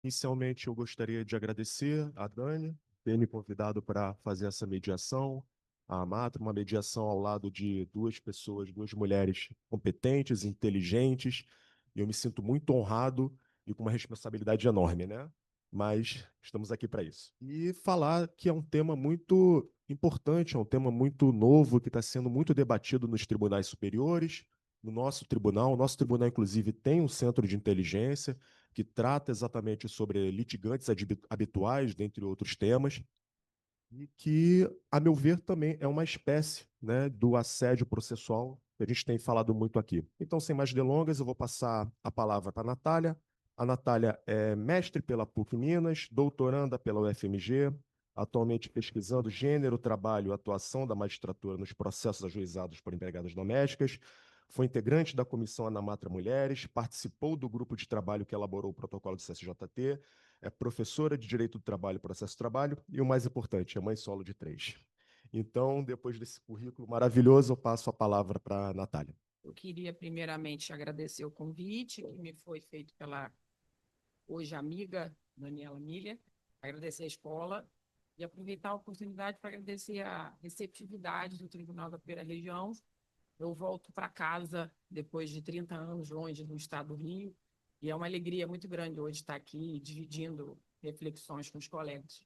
Inicialmente, eu gostaria de agradecer a Dani por ter me convidado para fazer essa mediação, a Amatra, uma mediação ao lado de duas pessoas, duas mulheres competentes, inteligentes, e eu me sinto muito honrado e com uma responsabilidade enorme, né? Mas estamos aqui para isso. E falar que é um tema muito importante, é um tema muito novo, que está sendo muito debatido nos tribunais superiores, no nosso tribunal. O nosso tribunal, inclusive, tem um centro de inteligência que trata exatamente sobre litigantes habituais, dentre outros temas, e que, a meu ver, também é uma espécie, né, do assédio processual que a gente tem falado muito aqui. Então, sem mais delongas, eu vou passar a palavra para a Natália. A Natália é mestre pela PUC Minas, doutoranda pela UFMG, atualmente pesquisando gênero, trabalho e atuação da magistratura nos processos ajuizados por empregadas domésticas. Foi integrante da Comissão Anamatra Mulheres, participou do grupo de trabalho que elaborou o protocolo do CSJT, é professora de Direito do Trabalho e Processo do Trabalho e, o mais importante, é mãe solo de três. Então, depois desse currículo maravilhoso, eu passo a palavra para a Natália. Eu queria, primeiramente, agradecer o convite que me foi feito pela hoje amiga Daniela Milha, agradecer a escola e aproveitar a oportunidade para agradecer a receptividade do Tribunal da Primeira Região. Eu volto para casa depois de 30 anos longe do estado do Rio e é uma alegria muito grande hoje estar aqui dividindo reflexões com os colegas.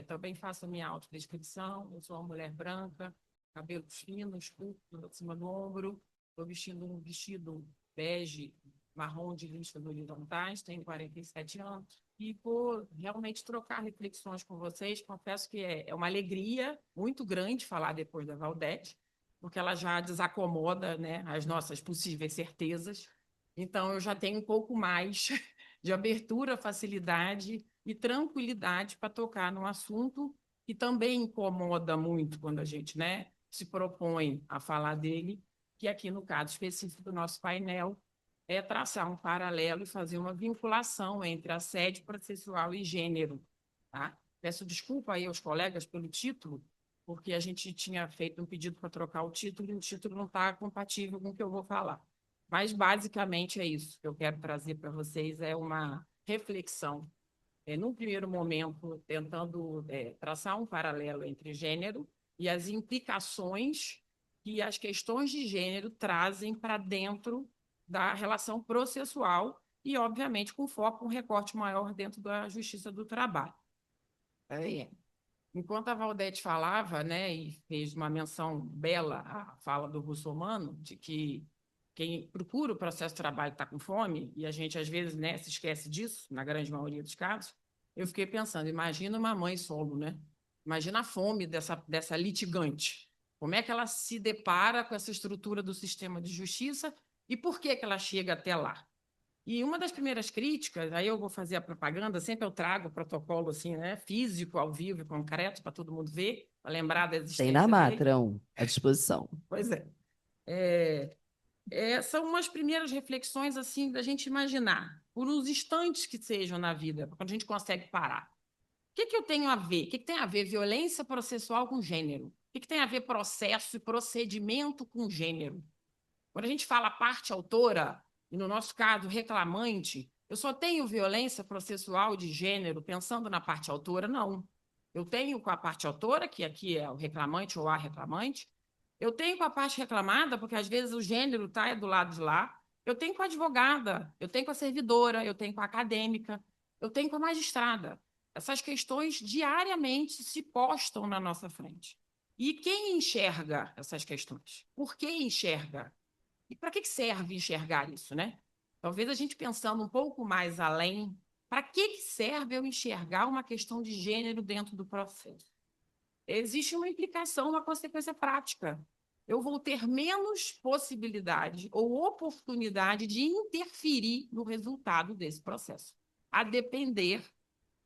Também faço a minha autodescrição. Eu sou uma mulher branca, cabelos finos, curtos, acima do ombro. Estou vestindo um vestido bege, marrom de listras horizontais, tenho 47 anos. E vou realmente trocar reflexões com vocês. Confesso que é uma alegria muito grande falar depois da Valdete, porque ela já desacomoda, né, as nossas possíveis certezas. Então, eu já tenho um pouco mais de abertura, facilidade e tranquilidade para tocar num assunto que também incomoda muito quando a gente, né, se propõe a falar dele, que aqui no caso específico do nosso painel é traçar um paralelo e fazer uma vinculação entre assédio processual e gênero. Tá? Peço desculpa aí aos colegas pelo título, porque a gente tinha feito um pedido para trocar o título e o título não está compatível com o que eu vou falar. Mas, basicamente, é isso que eu quero trazer para vocês, é uma reflexão, num primeiro momento, tentando traçar um paralelo entre gênero e as implicações que as questões de gênero trazem para dentro da relação processual e, obviamente, com foco, um recorte maior dentro da justiça do trabalho. É. Enquanto a Valdete falava, né, e fez uma menção bela à fala do russomano, de que quem procura o processo de trabalho está com fome, e a gente às vezes, né, se esquece disso, na grande maioria dos casos, eu fiquei pensando, imagina uma mãe solo, né? Imagina a fome dessa litigante. Como é que ela se depara com essa estrutura do sistema de justiça e por que que ela chega até lá? E uma das primeiras críticas, aí eu vou fazer a propaganda, sempre eu trago o protocolo assim, né, físico, ao vivo e concreto, para todo mundo ver, para lembrar da Tem na existência dele. Matram, à disposição. Pois é. É, são umas primeiras reflexões assim da gente imaginar, por uns instantes que sejam na vida, quando a gente consegue parar. O que eu tenho a ver? O que tem a ver violência processual com gênero? O que tem a ver processo e procedimento com gênero? Quando a gente fala parte autora, e no nosso caso, reclamante, eu só tenho violência processual de gênero pensando na parte autora? Não. Eu tenho com a parte autora, que aqui é o reclamante ou a reclamante. Eu tenho com a parte reclamada, porque às vezes o gênero está do lado de lá. Eu tenho com a advogada, eu tenho com a servidora, eu tenho com a acadêmica, eu tenho com a magistrada. Essas questões diariamente se postam na nossa frente. E quem enxerga essas questões? Por que enxerga? E para que serve enxergar isso, né? Talvez a gente pensando um pouco mais além, para que serve eu enxergar uma questão de gênero dentro do processo? Existe uma implicação, uma consequência prática. Eu vou ter menos possibilidade ou oportunidade de interferir no resultado desse processo, a depender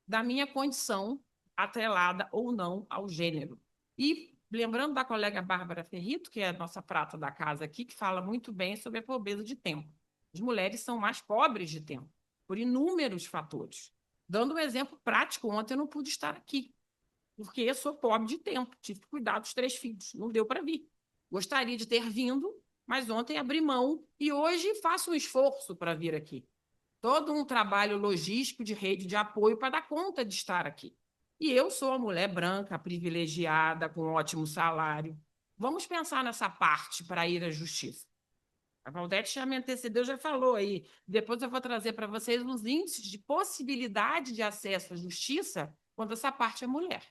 da minha condição atrelada ou não ao gênero. E lembrando da colega Bárbara Ferrito, que é a nossa prata da casa aqui, que fala muito bem sobre a pobreza de tempo. As mulheres são mais pobres de tempo, por inúmeros fatores. Dando um exemplo prático, ontem eu não pude estar aqui, porque eu sou pobre de tempo, tive que cuidar dos 3 filhos, não deu para vir. Gostaria de ter vindo, mas ontem abri mão e hoje faço um esforço para vir aqui. todo um trabalho logístico de rede de apoio para dar conta de estar aqui. E eu sou uma mulher branca, privilegiada, com ótimo salário. Vamos pensar nessa parte para ir à justiça. A Valdete já me antecedeu, já falou aí. Depois eu vou trazer para vocês os índices de possibilidade de acesso à justiça quando essa parte é mulher.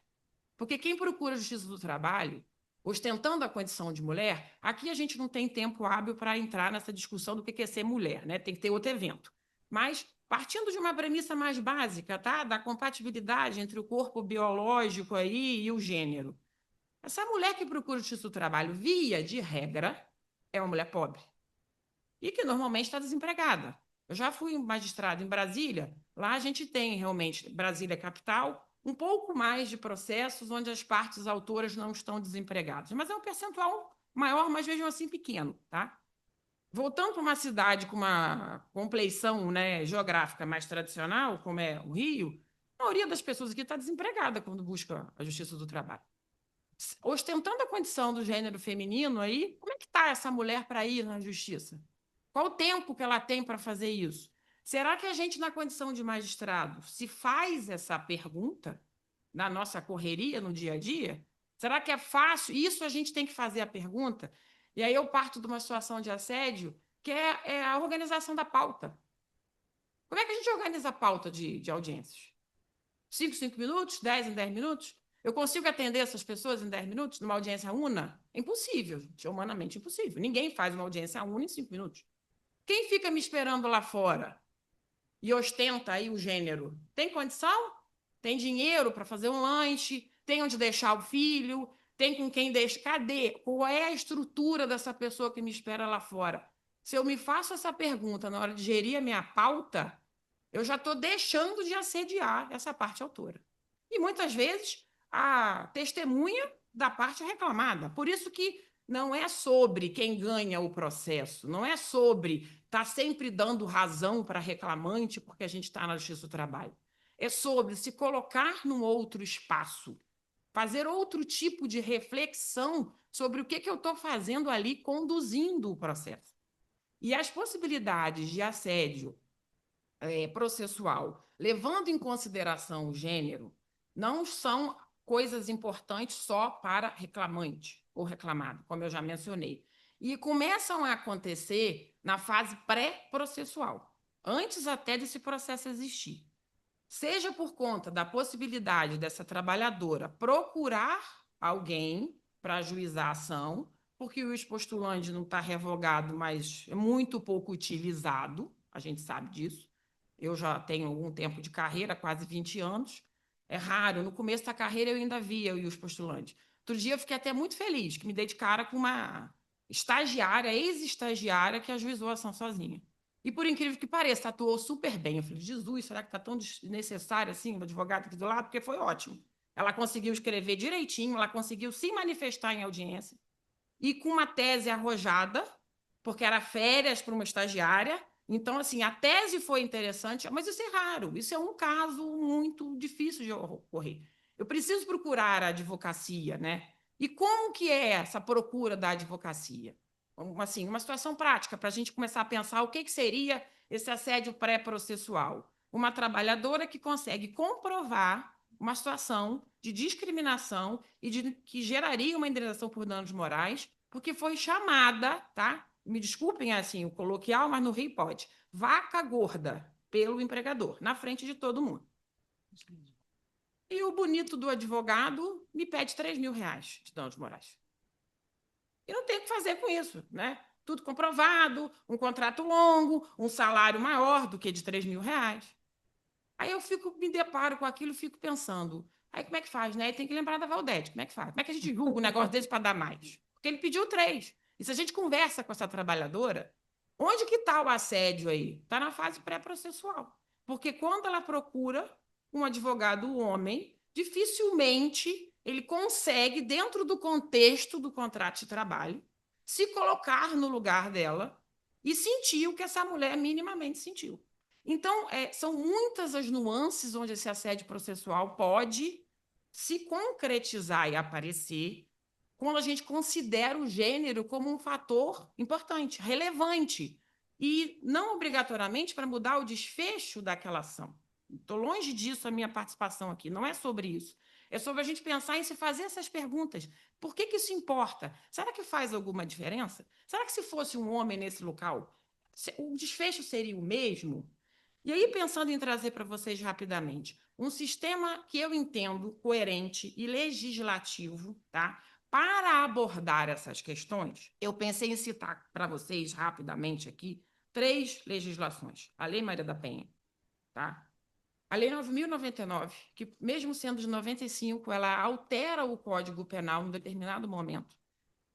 Porque quem procura a justiça do trabalho, ostentando a condição de mulher, aqui a gente não tem tempo hábil para entrar nessa discussão do que é ser mulher, né? Tem que ter outro evento. Mas partindo de uma premissa mais básica, tá? Da compatibilidade entre o corpo biológico aí e o gênero. Essa mulher que procura a justiça do trabalho, via de regra, é uma mulher pobre e que normalmente está desempregada. Eu já fui magistrado em Brasília, lá a gente tem realmente, Brasília capital, um pouco mais de processos onde as partes autoras não estão desempregadas, mas é um percentual maior, mas mesmo assim pequeno, tá? Voltando para uma cidade com uma compleição, né, geográfica mais tradicional, como é o Rio, a maioria das pessoas aqui está desempregada quando busca a justiça do trabalho. Ostentando a condição do gênero feminino aí, como é que está essa mulher para ir na justiça? Qual o tempo que ela tem para fazer isso? Será que a gente, na condição de magistrado, se faz essa pergunta na nossa correria, no dia a dia? Será que é fácil? Isso a gente tem que fazer a pergunta. E aí eu parto de uma situação de assédio, que é a organização da pauta. Como é que a gente organiza a pauta de audiências? 5 minutos? 10 em 10 minutos? Eu consigo atender essas pessoas em 10 minutos numa audiência una? É impossível, gente, é humanamente impossível. Ninguém faz uma audiência una em 5 minutos. Quem fica me esperando lá fora e ostenta aí o gênero? Tem condição? Tem dinheiro para fazer um lanche? Tem onde deixar o filho? Tem com quem deixa? Cadê? Qual é a estrutura dessa pessoa que me espera lá fora? Se eu me faço essa pergunta na hora de gerir a minha pauta, eu já estou deixando de assediar essa parte autora. E muitas vezes a testemunha da parte reclamada. Por isso que não é sobre quem ganha o processo, não é sobre estar sempre dando razão para reclamante porque a gente está na justiça do trabalho. É sobre se colocar num outro espaço, fazer outro tipo de reflexão sobre o que eu estou fazendo ali, conduzindo o processo. E as possibilidades de assédio processual, levando em consideração o gênero, não são coisas importantes só para reclamante ou reclamado, como eu já mencionei. E começam a acontecer na fase pré-processual, antes até desse processo existir. Seja por conta da possibilidade dessa trabalhadora procurar alguém para ajuizar a ação, porque o expostulante não está revogado, mas é muito pouco utilizado, a gente sabe disso. Eu já tenho algum tempo de carreira, quase 20 anos. É raro, no começo da carreira eu ainda via os postulantes. Outro dia eu fiquei até muito feliz, que me dei de cara com uma estagiária, ex-estagiária, que ajuizou a ação sozinha. E por incrível que pareça, atuou super bem. Eu falei, Jesus, será que está tão desnecessário assim, o advogado aqui do lado? Porque foi ótimo. Ela conseguiu escrever direitinho, ela conseguiu se manifestar em audiência, e com uma tese arrojada, porque era férias para uma estagiária. Então, assim, a tese foi interessante, mas isso é raro, isso é um caso muito difícil de ocorrer. Eu preciso procurar a advocacia, né? E como que é essa procura da advocacia? Assim, uma situação prática para a gente começar a pensar o que seria esse assédio pré-processual. Uma trabalhadora que consegue comprovar uma situação de discriminação e que geraria uma indenização por danos morais, porque foi chamada, tá? Me desculpem assim o coloquial, mas no Rio pode, vaca gorda pelo empregador, na frente de todo mundo. E o bonito do advogado me pede R$ 3.000 de danos morais. E não tem o que fazer com isso, né? Tudo comprovado, um contrato longo, um salário maior do que de R$ 3.000. Aí eu me deparo com aquilo e fico pensando, aí como é que faz, né? Aí tem que lembrar da Valdete, como é que faz? Como é que a gente julga um negócio desse para dar mais? Porque ele pediu 3. E se a gente conversa com essa trabalhadora, onde que está o assédio aí? Está na fase pré-processual. Porque quando ela procura um advogado homem, dificilmente ele consegue, dentro do contexto do contrato de trabalho, se colocar no lugar dela e sentir o que essa mulher minimamente sentiu. Então, são muitas as nuances onde esse assédio processual pode se concretizar e aparecer quando a gente considera o gênero como um fator importante, relevante. e não obrigatoriamente para mudar o desfecho daquela ação. Estou longe disso a minha participação aqui, não é sobre isso. É sobre a gente pensar em se fazer essas perguntas. Por que isso importa? Será que faz alguma diferença? Será que se fosse um homem nesse local, o desfecho seria o mesmo? E aí, pensando em trazer para vocês rapidamente, um sistema que eu entendo coerente e legislativo, tá? Para abordar essas questões, eu pensei em citar para vocês rapidamente aqui 3 legislações. A Lei Maria da Penha, tá? A Lei 9.099, que mesmo sendo de 95, ela altera o Código Penal em determinado momento.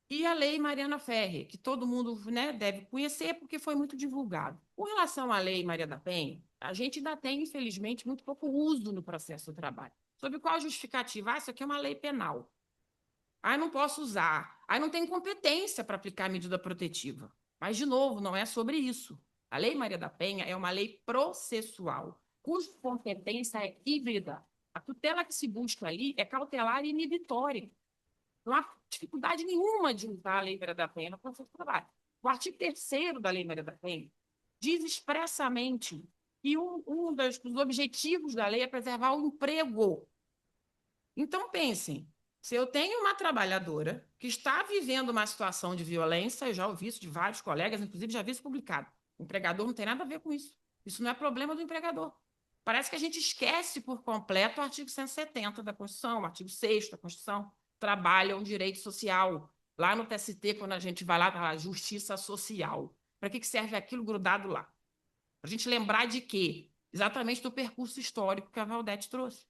E a Lei Mariana Ferrer, que todo mundo, né, deve conhecer porque foi muito divulgado. Com relação à Lei Maria da Penha, a gente ainda tem, infelizmente, muito pouco uso no processo do trabalho. Sob qual justificativa? Isso aqui é uma lei penal. Eu não posso usar. Não tem competência para aplicar a medida protetiva. Mas, de novo, não é sobre isso. A Lei Maria da Penha é uma lei processual, cuja competência é híbrida. A tutela que se busca ali é cautelar e inibitória. Não há dificuldade nenhuma de usar a Lei Maria da Penha no processo de trabalho. O artigo 3º da Lei Maria da Penha diz expressamente que dos objetivos da lei é preservar o emprego. Então, pensem, se eu tenho uma trabalhadora que está vivendo uma situação de violência, eu já ouvi isso de vários colegas, inclusive já vi isso publicado. O empregador não tem nada a ver com isso. Isso não é problema do empregador. Parece que a gente esquece por completo o artigo 170 da Constituição, o artigo 6º da Constituição. Trabalho é um direito social. Lá no TST, quando a gente vai lá, está lá, justiça social. Para que serve aquilo grudado lá? Para a gente lembrar de quê? Exatamente do percurso histórico que a Valdete trouxe.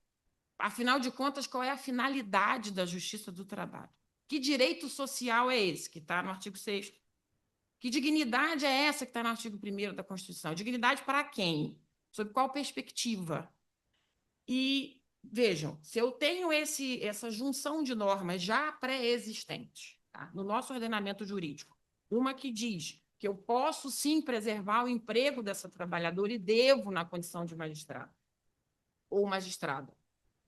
Afinal de contas, qual é a finalidade da justiça do trabalho? Que direito social é esse que está no artigo 6º? Que dignidade é essa que está no artigo 1º da Constituição? Dignidade para quem? Sob qual perspectiva? E vejam, se eu tenho essa junção de normas já pré-existentes, tá, no nosso ordenamento jurídico, uma que diz que eu posso sim preservar o emprego dessa trabalhadora e devo na condição de magistrado ou magistrada,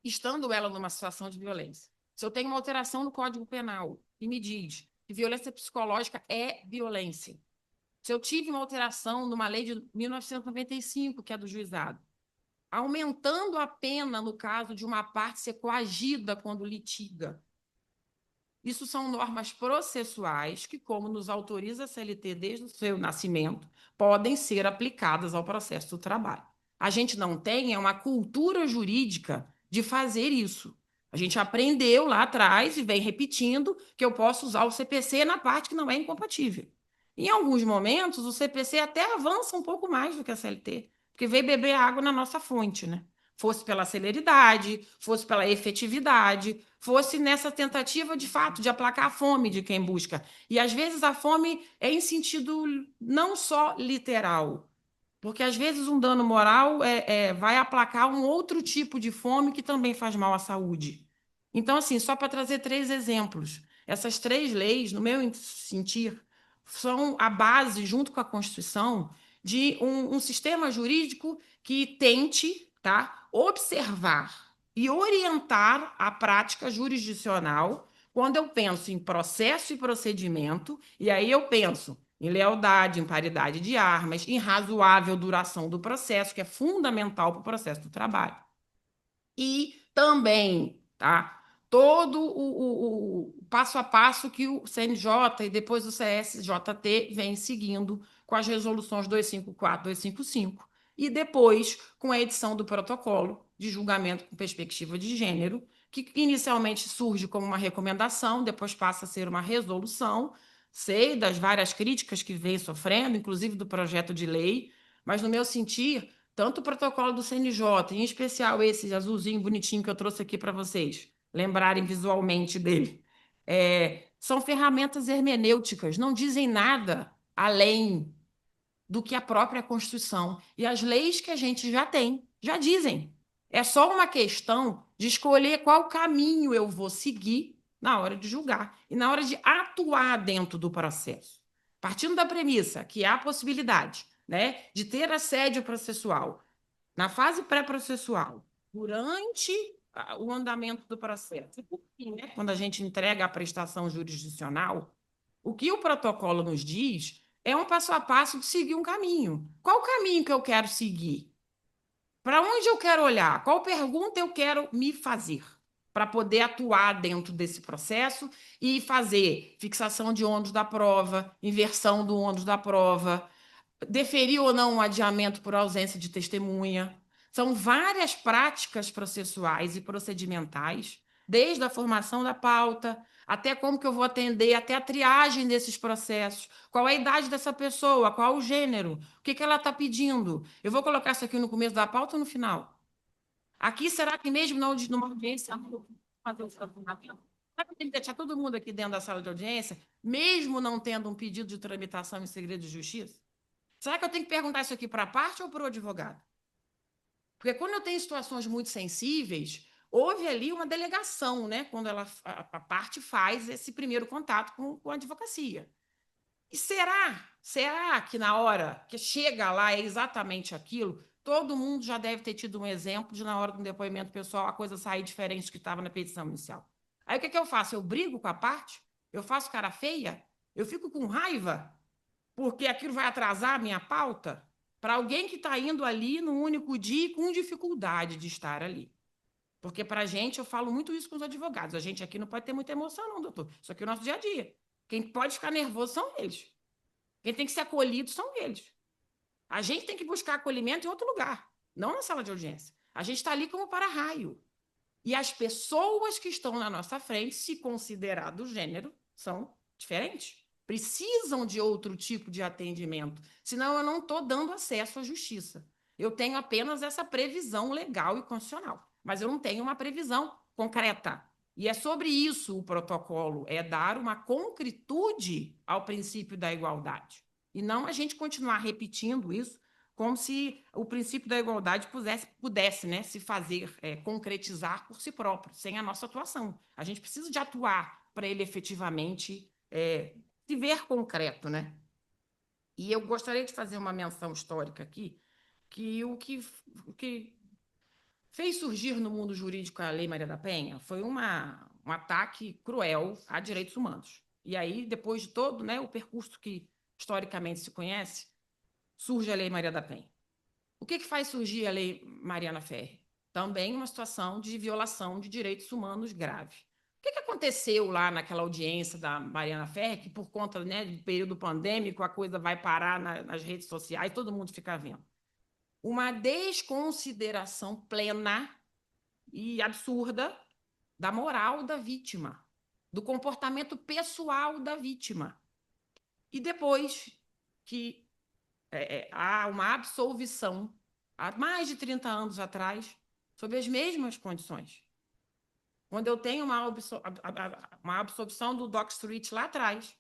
estando ela numa situação de violência. Se eu tenho uma alteração no Código Penal que me diz que violência psicológica é violência, se eu tive uma alteração numa lei de 1995, que é do juizado, aumentando a pena no caso de uma parte ser coagida quando litiga. Isso são normas processuais que, como nos autoriza a CLT desde o seu nascimento, podem ser aplicadas ao processo do trabalho. A gente não tem uma cultura jurídica de fazer isso. A gente aprendeu lá atrás e vem repetindo que eu posso usar o CPC na parte que não é incompatível. Em alguns momentos, o CPC até avança um pouco mais do que a CLT, porque veio beber água na nossa fonte, né? Fosse pela celeridade, fosse pela efetividade, fosse nessa tentativa, de fato, de aplacar a fome de quem busca. E, às vezes, a fome é em sentido não só literal, porque, às vezes, um dano moral vai aplacar um outro tipo de fome que também faz mal à saúde. Então, assim, só para trazer 3 exemplos, essas 3 leis, no meu sentir, são a base, junto com a Constituição, de um sistema jurídico que tente, tá, observar e orientar a prática jurisdicional quando eu penso em processo e procedimento, e aí eu penso em lealdade, em paridade de armas, em razoável duração do processo, que é fundamental para o processo do trabalho. E também, tá, todo o passo a passo que o CNJ e depois o CSJT vem seguindo com as resoluções 254, 255, e depois com a edição do protocolo de julgamento com perspectiva de gênero, que inicialmente surge como uma recomendação, depois passa a ser uma resolução. Sei das várias críticas que vem sofrendo, inclusive do projeto de lei, mas, no meu sentir, tanto o protocolo do CNJ, em especial esse azulzinho bonitinho que eu trouxe aqui para vocês, lembrarem visualmente dele, são ferramentas hermenêuticas, não dizem nada além do que a própria Constituição. E as leis que a gente já tem, já dizem. É só uma questão de escolher qual caminho eu vou seguir na hora de julgar e na hora de atuar dentro do processo. Partindo da premissa que há a possibilidade, né, de ter assédio processual na fase pré-processual, durante o andamento do processo, e, né, quando a gente entrega a prestação jurisdicional, o que o protocolo nos diz é um passo a passo de seguir um caminho. Qual o caminho que eu quero seguir? Para onde eu quero olhar? Qual pergunta eu quero me fazer para poder atuar dentro desse processo e fazer fixação de ônus da prova, inversão do ônus da prova, deferir ou não um adiamento por ausência de testemunha. São várias práticas processuais e procedimentais, desde a formação da pauta, até como que eu vou atender, até a triagem desses processos. Qual é a idade dessa pessoa? Qual o gênero? O que que ela está pedindo? Eu vou colocar isso aqui no começo da pauta ou no final? Aqui, será que mesmo numa audiência, fazer o estacionamento? Será que eu tenho que deixar todo mundo aqui dentro da sala de audiência, mesmo não tendo um pedido de tramitação em segredo de justiça? Será que eu tenho que perguntar isso aqui para a parte ou para o advogado? Porque quando eu tenho situações muito sensíveis, houve ali uma delegação, né? Quando a parte faz esse primeiro contato com a advocacia. E será que na hora que chega lá é exatamente aquilo? Todo mundo já deve ter tido um exemplo de, na hora do depoimento pessoal, a coisa sair diferente do que estava na petição inicial. Aí o que eu faço? Eu brigo com a parte? Eu faço cara feia? Eu fico com raiva? Porque aquilo vai atrasar a minha pauta? Para alguém que está indo ali no único dia e com dificuldade de estar ali. Porque para a gente, eu falo muito isso com os advogados, a gente aqui não pode ter muita emoção não, doutor. Isso aqui é o nosso dia a dia. Quem pode ficar nervoso são eles. Quem tem que ser acolhido são eles. A gente tem que buscar acolhimento em outro lugar, não na sala de audiência. A gente está ali como para-raio. E as pessoas que estão na nossa frente, se considerar do gênero, são diferentes. Precisam de outro tipo de atendimento. Senão eu não estou dando acesso à justiça. Eu tenho apenas essa previsão legal e constitucional. Mas eu não tenho uma previsão concreta. E é sobre isso o protocolo, é dar uma concretude ao princípio da igualdade. E não a gente continuar repetindo isso como se o princípio da igualdade pudesse, né, se fazer, concretizar por si próprio, sem a nossa atuação. A gente precisa de atuar para ele efetivamente se ver concreto, né? E eu gostaria de fazer uma menção histórica aqui, que o que fez surgir no mundo jurídico a Lei Maria da Penha foi um ataque cruel a direitos humanos. E aí, depois de todo, né, o percurso que historicamente se conhece, surge a Lei Maria da Penha. O que faz surgir a Lei Mariana Ferrer? Também uma situação de violação de direitos humanos grave. O que aconteceu lá naquela audiência da Mariana Ferrer, que por conta, né, do período pandêmico a coisa vai parar nas redes sociais, todo mundo fica vendo? Uma desconsideração plena e absurda da moral da vítima, do comportamento pessoal da vítima. E depois que há uma absolvição, há mais de 30 anos atrás, sob as mesmas condições. Quando eu tenho uma absolvição do Dock Street lá atrás,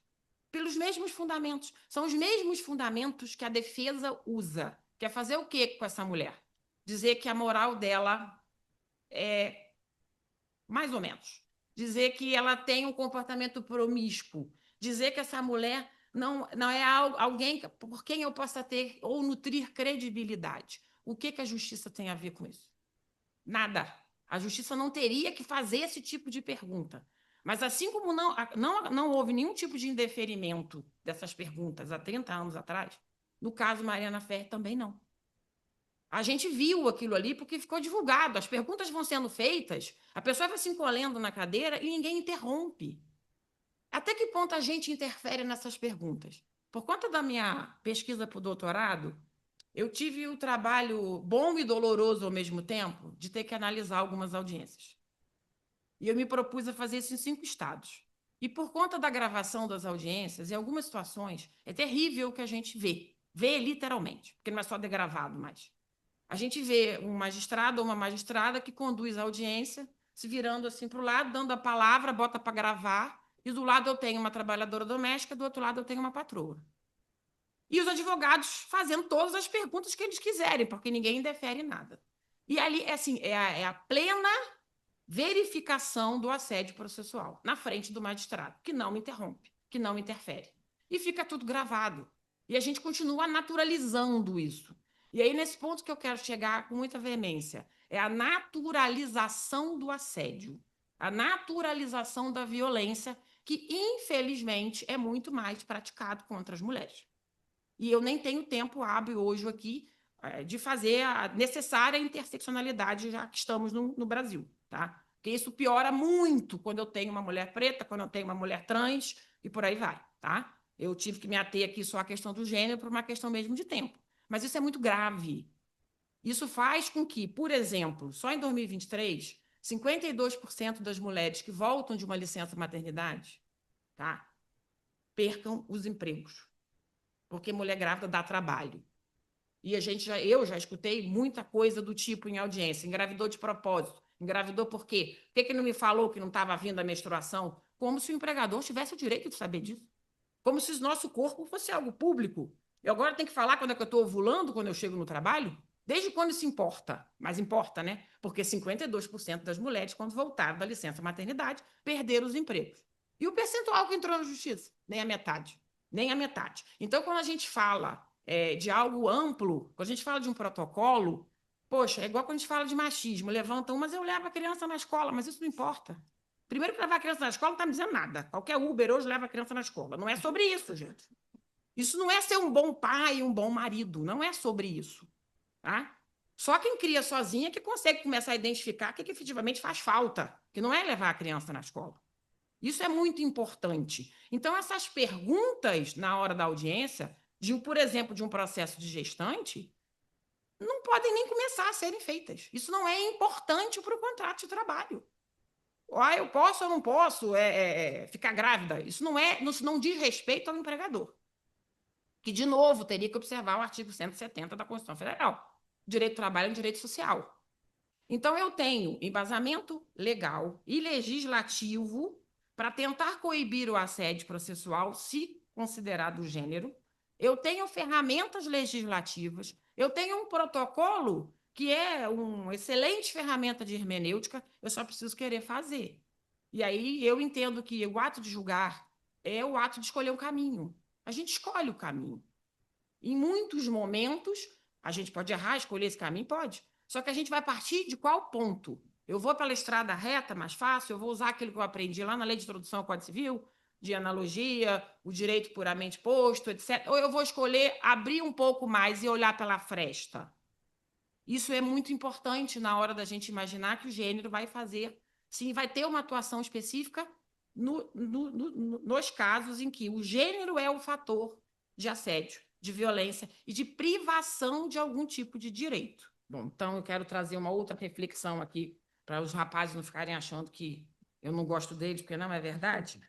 pelos mesmos fundamentos. São os mesmos fundamentos que a defesa usa. Quer fazer o quê com essa mulher? Dizer que a moral dela é mais ou menos. Dizer que ela tem um comportamento promíscuo. Dizer que essa mulher não é alguém por quem eu possa ter ou nutrir credibilidade. O que a justiça tem a ver com isso? Nada. A justiça não teria que fazer esse tipo de pergunta. Mas assim como não houve nenhum tipo de indeferimento dessas perguntas há 30 anos atrás, no caso Mariana Ferrer também não. A gente viu aquilo ali porque ficou divulgado. As perguntas vão sendo feitas, a pessoa vai se encolhendo na cadeira e ninguém interrompe. Até que ponto a gente interfere nessas perguntas? Por conta da minha pesquisa para o doutorado, eu tive o trabalho bom e doloroso ao mesmo tempo de ter que analisar algumas audiências. E eu me propus a fazer isso em 5 estados. E por conta da gravação das audiências, em algumas situações, é terrível o que a gente vê literalmente, porque não é só degravado mais. A gente vê um magistrado ou uma magistrada que conduz a audiência, se virando assim para o lado, dando a palavra, bota para gravar, e do lado eu tenho uma trabalhadora doméstica, do outro lado eu tenho uma patroa. E os advogados fazendo todas as perguntas que eles quiserem, porque ninguém indefere nada. E ali é a plena verificação do assédio processual, na frente do magistrado, que não me interrompe, que não me interfere. E fica tudo gravado. E a gente continua naturalizando isso. E aí, nesse ponto que eu quero chegar com muita veemência, é a naturalização do assédio, a naturalização da violência, que, infelizmente, é muito mais praticado contra as mulheres. e eu nem tenho tempo hábil hoje aqui de fazer a necessária interseccionalidade, já que estamos no Brasil, tá? Porque isso piora muito quando eu tenho uma mulher preta, quando eu tenho uma mulher trans, e por aí vai, tá? Eu tive que me ater aqui só à questão do gênero por uma questão mesmo de tempo. Mas isso é muito grave. Isso faz com que, por exemplo, só em 2023, 52% das mulheres que voltam de uma licença maternidade, tá, percam os empregos, porque mulher grávida dá trabalho. E eu já escutei muita coisa do tipo em audiência, engravidou de propósito, engravidou por quê? Por que não me falou que não estava vindo a menstruação? Como se o empregador tivesse o direito de saber disso. Como se o nosso corpo fosse algo público. Eu agora tenho que falar quando é que eu estou ovulando, quando eu chego no trabalho? Desde quando isso importa? Mas importa, né? Porque 52% das mulheres, quando voltaram da licença maternidade, perderam os empregos. E o percentual que entrou na justiça? Nem a metade. Nem a metade. Então, quando a gente fala de algo amplo, quando a gente fala de um protocolo, poxa, é igual quando a gente fala de machismo. Levantam, mas eu levo a criança na escola, mas isso não importa. Primeiro que levar a criança na escola não está me dizendo nada. Qualquer Uber hoje leva a criança na escola. Não é sobre isso, gente. Isso não é ser um bom pai, um bom marido. Não é sobre isso. Tá? Só quem cria sozinha que consegue começar a identificar o que efetivamente faz falta, que não é levar a criança na escola. Isso é muito importante. Então, essas perguntas na hora da audiência, por exemplo, de um processo de gestante, não podem nem começar a serem feitas. Isso não é importante para o contrato de trabalho. Ah, eu posso ou não posso ficar grávida? Isso não diz respeito ao empregador. Que, de novo, teria que observar o artigo 170 da Constituição Federal. O direito do trabalho é um direito social. Então, eu tenho embasamento legal e legislativo para tentar coibir o assédio processual, se considerado gênero. Eu tenho ferramentas legislativas, eu tenho um protocolo que é uma excelente ferramenta de hermenêutica, eu só preciso querer fazer. E aí eu entendo que o ato de julgar é o ato de escolher o caminho. A gente escolhe o caminho. Em muitos momentos, a gente pode errar, escolher esse caminho? Pode. Só que a gente vai partir de qual ponto? Eu vou pela estrada reta, mais fácil, eu vou usar aquilo que eu aprendi lá na Lei de Introdução ao Código Civil, de analogia, o direito puramente posto, etc. Ou eu vou escolher abrir um pouco mais e olhar pela fresta. Isso é muito importante na hora da gente imaginar que o gênero vai fazer, sim, vai ter uma atuação específica nos casos em que o gênero é o fator de assédio, de violência e de privação de algum tipo de direito. Bom, então eu quero trazer uma outra reflexão aqui para os rapazes não ficarem achando que eu não gosto deles, porque não é verdade.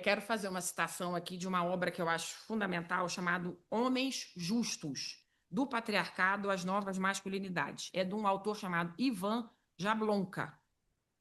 Quero fazer uma citação aqui de uma obra que eu acho fundamental, chamada Homens Justos, do Patriarcado às Novas Masculinidades. É de um autor chamado Ivan Jablonka.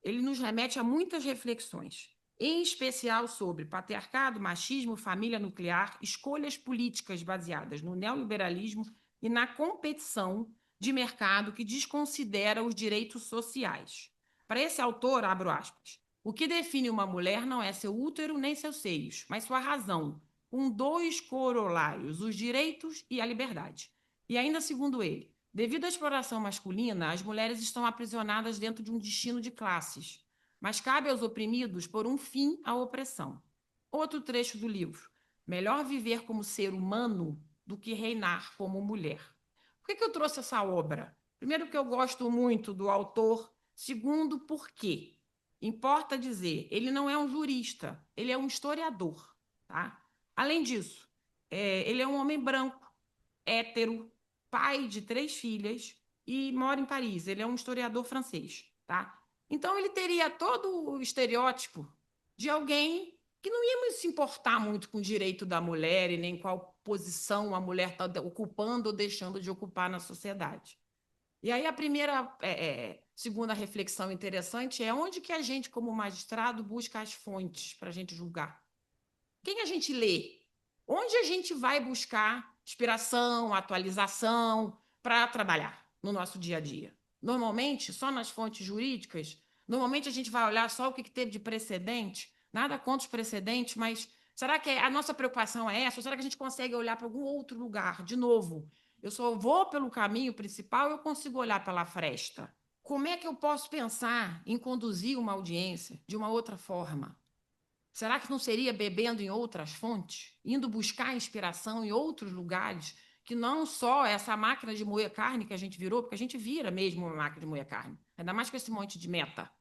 Ele nos remete a muitas reflexões, em especial sobre patriarcado, machismo, família nuclear, escolhas políticas baseadas no neoliberalismo e na competição de mercado que desconsidera os direitos sociais. Para esse autor, abro aspas, o que define uma mulher não é seu útero nem seus seios, mas sua razão, com dois corolários, os direitos e a liberdade. E ainda segundo ele, devido à exploração masculina, as mulheres estão aprisionadas dentro de um destino de classes, mas cabe aos oprimidos pôr um fim à opressão. Outro trecho do livro, melhor viver como ser humano do que reinar como mulher. Por que eu trouxe essa obra? Primeiro, porque eu gosto muito do autor. Segundo, porque importa dizer, ele não é um jurista, ele é um historiador. Tá? Além disso, ele é um homem branco, hétero, pai de 3 filhas e mora em Paris. Ele é um historiador francês. Tá? Então, ele teria todo o estereótipo de alguém que não ia se importar muito com o direito da mulher e nem qual posição a mulher está ocupando ou deixando de ocupar na sociedade. E aí segunda reflexão interessante é onde que a gente, como magistrado, busca as fontes para a gente julgar. Quem a gente lê? Onde a gente vai buscar inspiração, atualização para trabalhar no nosso dia a dia? Normalmente, só nas fontes jurídicas, normalmente a gente vai olhar só o que teve de precedente, nada contra os precedentes, mas será que a nossa preocupação é essa? Ou será que a gente consegue olhar para algum outro lugar? De novo, eu só vou pelo caminho principal, eu consigo olhar pela fresta. Como é que eu posso pensar em conduzir uma audiência de uma outra forma? Será que não seria bebendo em outras fontes, indo buscar inspiração em outros lugares, que não só essa máquina de moer carne que a gente virou, porque a gente vira mesmo uma máquina de moer carne, ainda mais com esse monte de meta.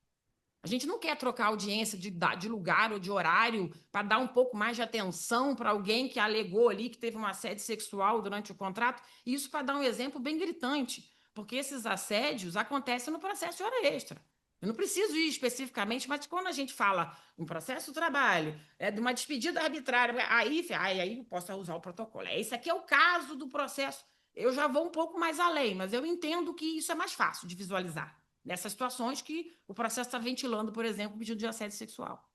A gente não quer trocar audiência de lugar ou de horário para dar um pouco mais de atenção para alguém que alegou ali que teve um assédio sexual durante o contrato. E isso para dar um exemplo bem gritante, porque esses assédios acontecem no processo de hora extra. Eu não preciso ir especificamente, mas quando a gente fala um processo de trabalho, de uma despedida arbitrária, aí eu posso usar o protocolo. Esse aqui é o caso do processo. Eu já vou um pouco mais além, mas eu entendo que isso é mais fácil de visualizar nessas situações que o processo está ventilando, por exemplo, o pedido de assédio sexual.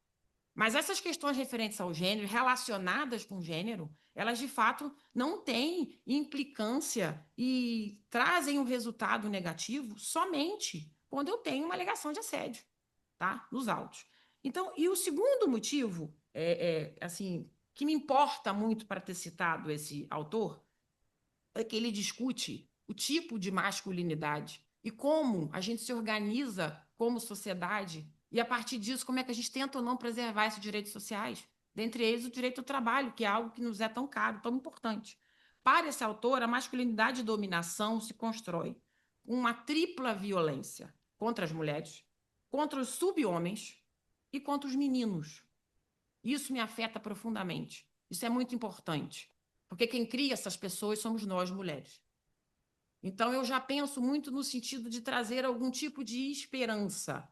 Mas essas questões referentes ao gênero, relacionadas com gênero, elas de fato não têm implicância e trazem um resultado negativo somente quando eu tenho uma alegação de assédio, tá? Nos autos. Então, e o segundo motivo, assim, que me importa muito para ter citado esse autor, é que ele discute o tipo de masculinidade e como a gente se organiza como sociedade e, a partir disso, como é que a gente tenta ou não preservar esses direitos sociais, dentre eles o direito ao trabalho, que é algo que nos é tão caro, tão importante. Para esse autor, a masculinidade e dominação se constrói uma tripla violência contra as mulheres, contra os sub-homens e contra os meninos. Isso me afeta profundamente. Isso é muito importante, porque quem cria essas pessoas somos nós, mulheres. Então, eu já penso muito no sentido de trazer algum tipo de esperança,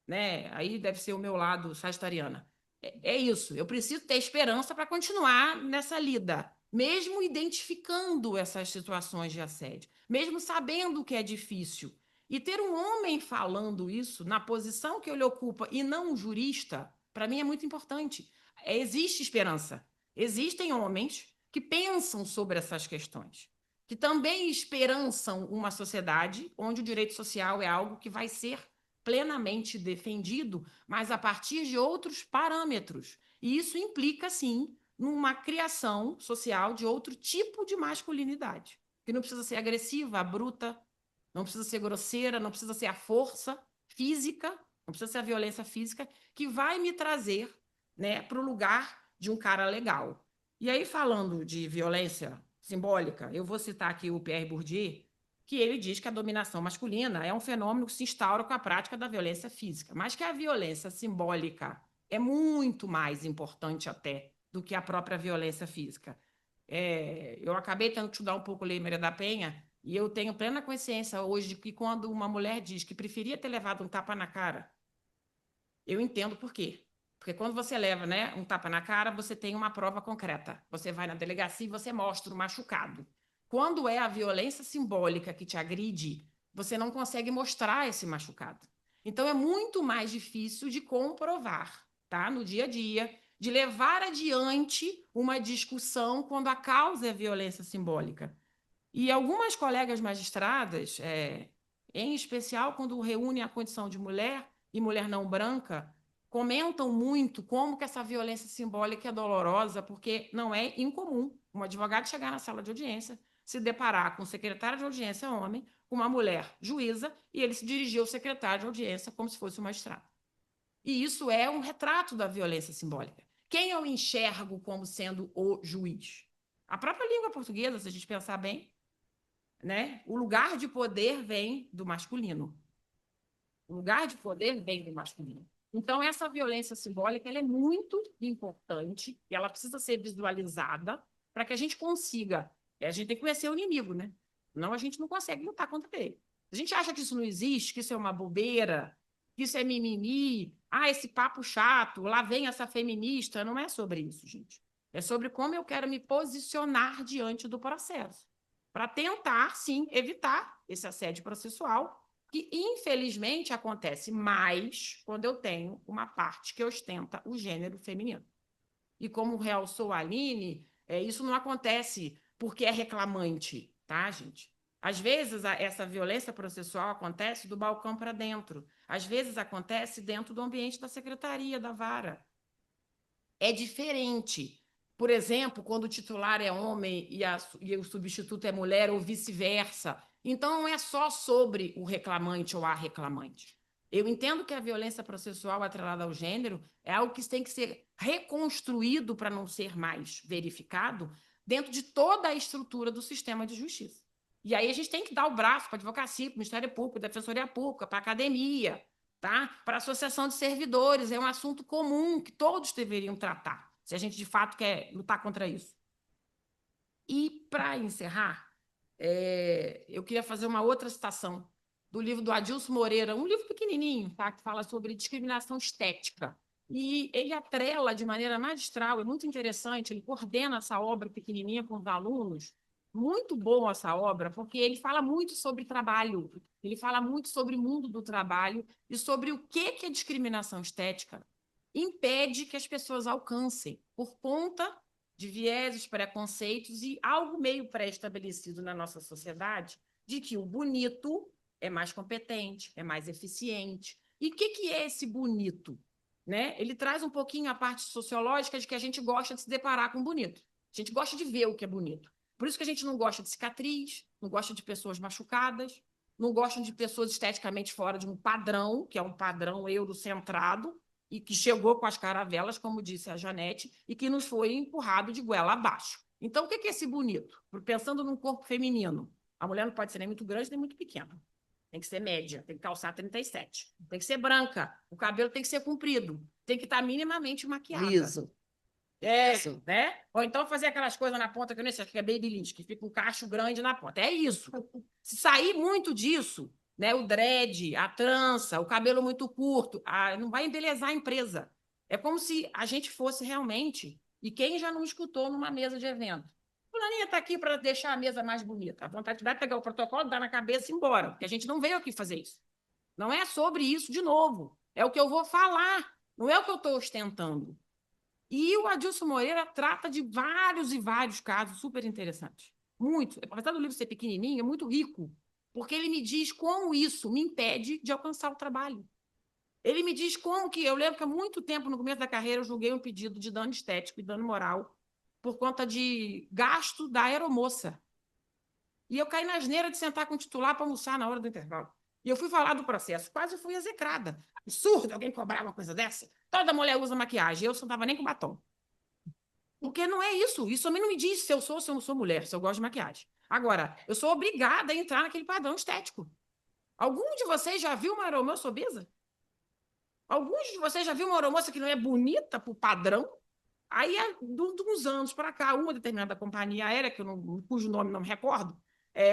né? Aí deve ser o meu lado sagitariana. É isso, eu preciso ter esperança para continuar nessa lida, mesmo identificando essas situações de assédio, mesmo sabendo que é difícil. E ter um homem falando isso na posição que ele ocupa e não um jurista, para mim é muito importante. Existe esperança. Existem homens que pensam sobre essas questões, que também esperançam uma sociedade onde o direito social é algo que vai ser plenamente defendido, mas a partir de outros parâmetros. E isso implica, sim, numa criação social de outro tipo de masculinidade, que não precisa ser agressiva, bruta, não precisa ser grosseira, não precisa ser a força física, não precisa ser a violência física, que vai me trazer, né, para o lugar de um cara legal. E aí, falando de violência simbólica, eu vou citar aqui o Pierre Bourdieu, que ele diz que a dominação masculina é um fenômeno que se instaura com a prática da violência física, mas que a violência simbólica é muito mais importante até do que a própria violência física. Eu acabei tendo que estudar um pouco Lei Maria da Penha, e eu tenho plena consciência hoje de que quando uma mulher diz que preferia ter levado um tapa na cara, eu entendo por quê. Porque quando você leva, né, um tapa na cara, você tem uma prova concreta. Você vai na delegacia e você mostra o machucado. Quando é a violência simbólica que te agride, você não consegue mostrar esse machucado. Então é muito mais difícil de comprovar, tá? No dia a dia, de levar adiante uma discussão quando a causa é violência simbólica. E algumas colegas magistradas, em especial quando reúnem a condição de mulher e mulher não branca, comentam muito como que essa violência simbólica é dolorosa, porque não é incomum um advogado chegar na sala de audiência, se deparar com o secretário de audiência homem, com uma mulher juíza, e ele se dirigir ao secretário de audiência como se fosse um magistrado. E isso é um retrato da violência simbólica. Quem eu enxergo como sendo o juiz? A própria língua portuguesa, se a gente pensar bem, né? O lugar de poder vem do masculino. O lugar de poder vem do masculino. Então, essa violência simbólica ela é muito importante e ela precisa ser visualizada para que a gente consiga. A gente tem que conhecer o inimigo, né? Não, a gente não consegue lutar contra ele. A gente acha que isso não existe, que isso é uma bobeira, que isso é mimimi, esse papo chato, lá vem essa feminista. Não é sobre isso, gente. É sobre como eu quero me posicionar diante do processo, para tentar, sim, evitar esse assédio processual que infelizmente acontece mais quando eu tenho uma parte que ostenta o gênero feminino. E como realçou a Aline, isso não acontece porque é reclamante, tá, gente? Às vezes, essa violência processual acontece do balcão para dentro. Às vezes, acontece dentro do ambiente da secretaria, da vara. É diferente. Por exemplo, quando o titular é homem e o substituto é mulher ou vice-versa. Então, não é só sobre o reclamante ou a reclamante. Eu entendo que a violência processual atrelada ao gênero é algo que tem que ser reconstruído para não ser mais verificado dentro de toda a estrutura do sistema de justiça. E aí a gente tem que dar o braço para a advocacia, para o Ministério Público, para a Defensoria Pública, para a academia, tá? Para a Associação de Servidores. É um assunto comum que todos deveriam tratar, se a gente de fato quer lutar contra isso. E, para encerrar, eu queria fazer uma outra citação do livro do Adilson Moreira, um livro pequenininho, tá? Que fala sobre discriminação estética. E ele atrela de maneira magistral, é muito interessante, ele coordena essa obra pequenininha com os alunos. Muito bom essa obra, porque ele fala muito sobre trabalho, ele fala muito sobre o mundo do trabalho e sobre o que a discriminação estética impede que as pessoas alcancem por conta de vieses, preconceitos e algo meio pré-estabelecido na nossa sociedade de que o bonito é mais competente, é mais eficiente. E o que é esse bonito? Né? Ele traz um pouquinho a parte sociológica de que a gente gosta de se deparar com bonito. A gente gosta de ver o que é bonito. Por isso que a gente não gosta de cicatriz, não gosta de pessoas machucadas, não gosta de pessoas esteticamente fora de um padrão, que é um padrão eurocentrado, e que chegou com as caravelas, como disse a Janete, e que nos foi empurrado de goela abaixo. Então, o que é esse bonito? Pensando num corpo feminino, a mulher não pode ser nem muito grande nem muito pequena. Tem que ser média, tem que calçar 37. Tem que ser branca, o cabelo tem que ser comprido, tem que estar minimamente maquiada. Liso. Isso, né? Ou então fazer aquelas coisas na ponta, que eu nem sei, que é babyliss, que fica um cacho grande na ponta. É isso. Se sair muito disso, né, o dread, a trança, o cabelo muito curto, não vai embelezar a empresa. É como se a gente fosse realmente, e quem já não escutou numa mesa de evento, fulaninha está aqui para deixar a mesa mais bonita. A vontade de pegar o protocolo, dar na cabeça e ir embora, porque a gente não veio aqui fazer isso. Não é sobre isso de novo. É o que eu vou falar, não é o que eu estou ostentando. E o Adilson Moreira trata de vários e vários casos super interessantes. Muito. Apesar do livro ser pequenininho, é muito rico, porque ele me diz como isso me impede de alcançar o trabalho. Ele me diz como que... Eu lembro que há muito tempo, no começo da carreira, eu julguei um pedido de dano estético e dano moral por conta de gasto da aeromoça. E eu caí na asneira de sentar com o titular para almoçar na hora do intervalo. E eu fui falar do processo, quase fui execrada. Absurdo alguém cobrar uma coisa dessa. Toda mulher usa maquiagem, eu não estava nem com batom. Porque não é isso. Isso também não me diz se eu sou ou se eu não sou mulher, se eu gosto de maquiagem. Agora, eu sou obrigada a entrar naquele padrão estético. Algum de vocês já viu uma aeromoça obesa? Alguns de vocês já viu uma aeromoça que não é bonita por padrão? Aí, de uns anos para cá, uma determinada companhia aérea, cujo nome não me recordo,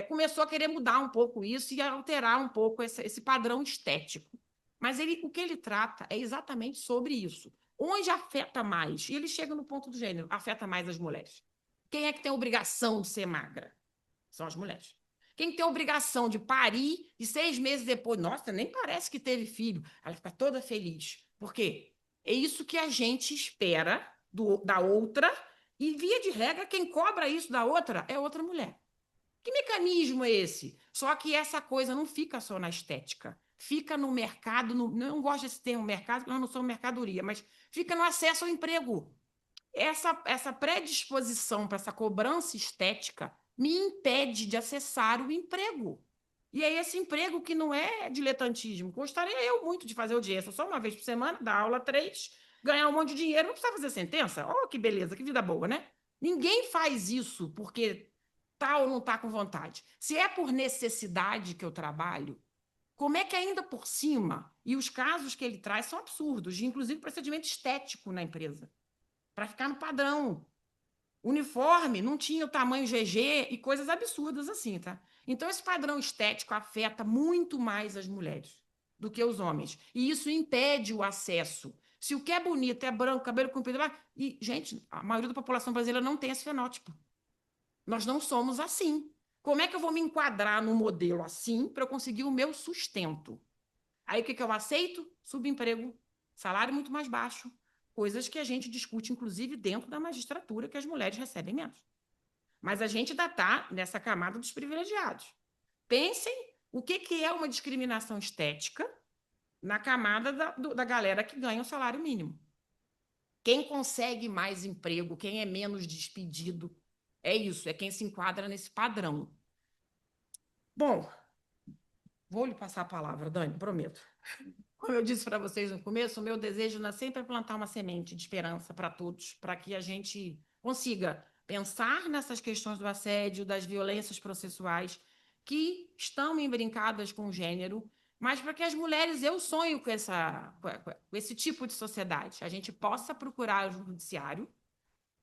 começou a querer mudar um pouco isso e alterar um pouco esse padrão estético. Mas o que ele trata é exatamente sobre isso. Onde afeta mais? E ele chega no ponto do gênero, afeta mais as mulheres. Quem é que tem a obrigação de ser magra? São as mulheres. Quem tem a obrigação de parir e 6 meses depois, nossa, nem parece que teve filho, ela fica toda feliz. Por quê? É isso que a gente espera da outra, e, via de regra, quem cobra isso da outra é outra mulher. Que mecanismo é esse? Só que essa coisa não fica só na estética, fica no mercado, não gosto desse termo mercado, porque nós não somos mercadoria, mas fica no acesso ao emprego. Essa predisposição para essa cobrança estética me impede de acessar o emprego. E é esse emprego que não é diletantismo. Gostaria eu muito de fazer audiência só uma vez por semana, dar aula 3, ganhar um monte de dinheiro, não precisa fazer sentença. Oh, que beleza, que vida boa, né? Ninguém faz isso porque tá ou não está com vontade. Se é por necessidade que eu trabalho, como é que ainda por cima, e os casos que ele traz são absurdos, de inclusive procedimento estético na empresa, para ficar no padrão. Uniforme não tinha o tamanho GG e coisas absurdas assim, tá? Então, esse padrão estético afeta muito mais as mulheres do que os homens. E isso impede o acesso. Se o que é bonito é branco, cabelo comprido... E, gente, a maioria da população brasileira não tem esse fenótipo. Nós não somos assim. Como é que eu vou me enquadrar num modelo assim para eu conseguir o meu sustento? Aí, o que eu aceito? Subemprego, salário muito mais baixo, coisas que a gente discute, inclusive, dentro da magistratura, que as mulheres recebem menos. Mas a gente ainda está nessa camada dos privilegiados. Pensem o que é uma discriminação estética na camada da galera que ganha o salário mínimo. Quem consegue mais emprego, quem é menos despedido, é isso, é quem se enquadra nesse padrão. Bom, vou lhe passar a palavra, Dani, prometo. Como eu disse para vocês no começo, o meu desejo é sempre plantar uma semente de esperança para todos, para que a gente consiga pensar nessas questões do assédio, das violências processuais que estão embrincadas com o gênero, mas para que as mulheres, eu sonho com esse tipo de sociedade, a gente possa procurar o judiciário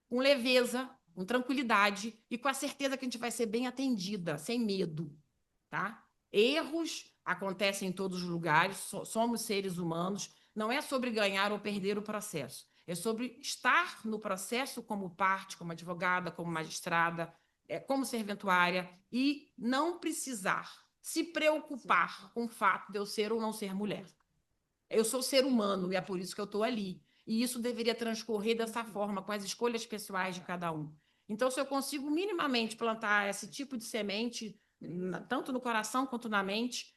com leveza, com tranquilidade e com a certeza que a gente vai ser bem atendida, sem medo, tá? Erros acontecem em todos os lugares, somos seres humanos, não é sobre ganhar ou perder o processo, é sobre estar no processo como parte, como advogada, como magistrada, como serventuária e não precisar se preocupar com o fato de eu ser ou não ser mulher. Eu sou ser humano e é por isso que eu estou ali. E isso deveria transcorrer dessa forma, com as escolhas pessoais de cada um. Então, se eu consigo minimamente plantar esse tipo de semente, tanto no coração quanto na mente,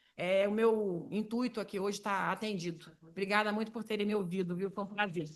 o meu intuito aqui hoje está atendido. Obrigada muito por terem me ouvido, viu? Foi um prazer.